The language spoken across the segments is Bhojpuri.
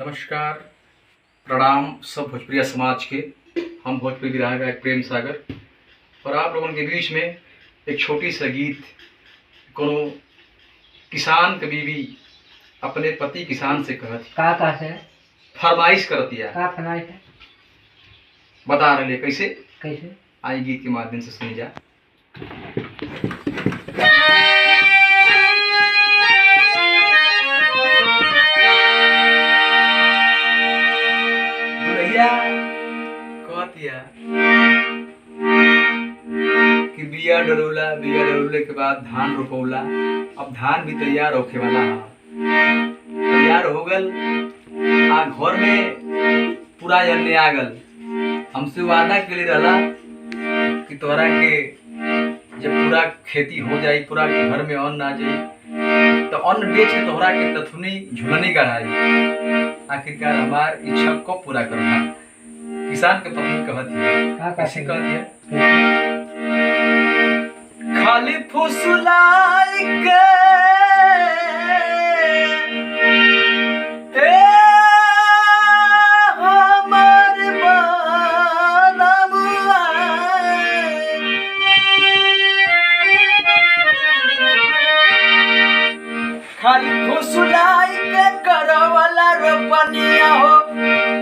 नमस्कार, प्रणाम सब भोजपुरिया समाज के। हम भोजपुरी विराह गायक प्रेम सागर और आप लोगों के बीच में एक छोटी सा गीत कोनो किसान के बीवी अपने पति किसान से कहत का से फरमाइश करतिया का फरमाइश है बता रहे कैसे कैसे आई गीत के माध्यम से सुनी जा। कहतिया कि बिया डलौले के बाद धान रोपौला। अब धान भी तैयार होखे वाला है, तैयार हो गल आ घर में पूरा जन्ने आ गल। हमसे वादा के लिए रहला कि तोरा के जब पूरा खेती हो जाई, पूरा घर में अन्न आ जाई तो अन्न बेच के तोहरा के तथुनी झुलनी गढ़ाई। आखिरकार हमार इच्छा को पूरा करना। किसान के पत्नी कहती कैसे कहती है, खाली फुसलाई के हमर बनमुआ खाली फुसलाई के करवला रोपनिया हो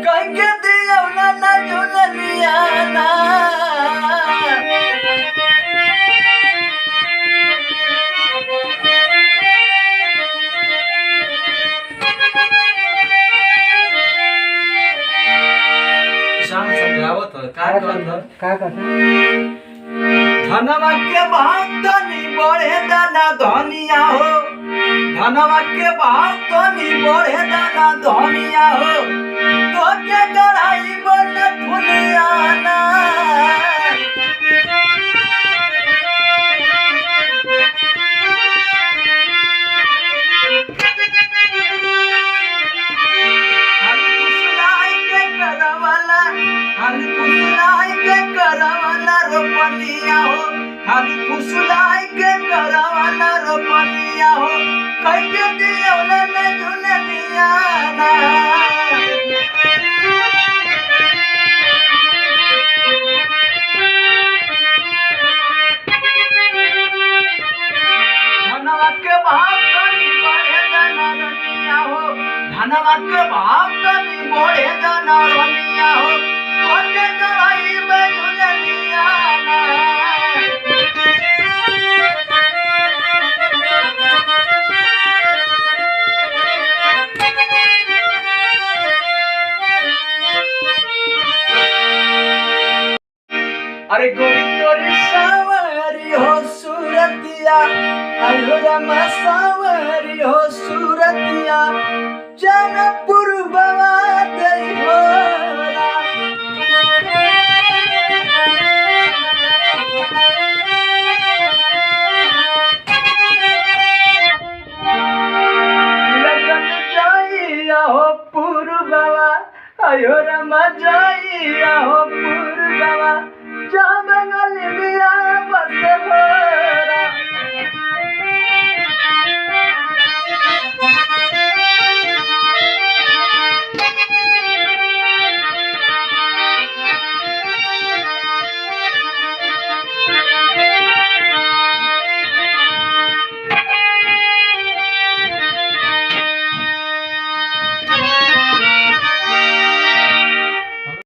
कह के दियौला ना झुलनिया ना। किसान समझावत का धनवा के भाव तनी बढ़े दाना धनिया हो, धनवा के भाव तनी बढ़े दाना धनिया हो, तो के गढ़ाई बन फुलिया ना। रोपनिया हो खाली फुसलाई के करवाला रोपनिया हो कह के दियौला ना झुलनिया ना। धनवा के भाव तनी बढ़े दाना रनिया हो, धनवा के भाव तनी बढ़े दाना रनिया हो, तो के गढ़ाई में झुलनिया ना। अरे गोरी तोरी सावरी हो सूरतिया, आयो रामा सावरी हो सूरतिया, जनपुर बवा दई होरा। लगन जाइया हो पूर्ववा, आयो रामा जाइया हो पूर्ववा, जा बंगल बिया बस हो।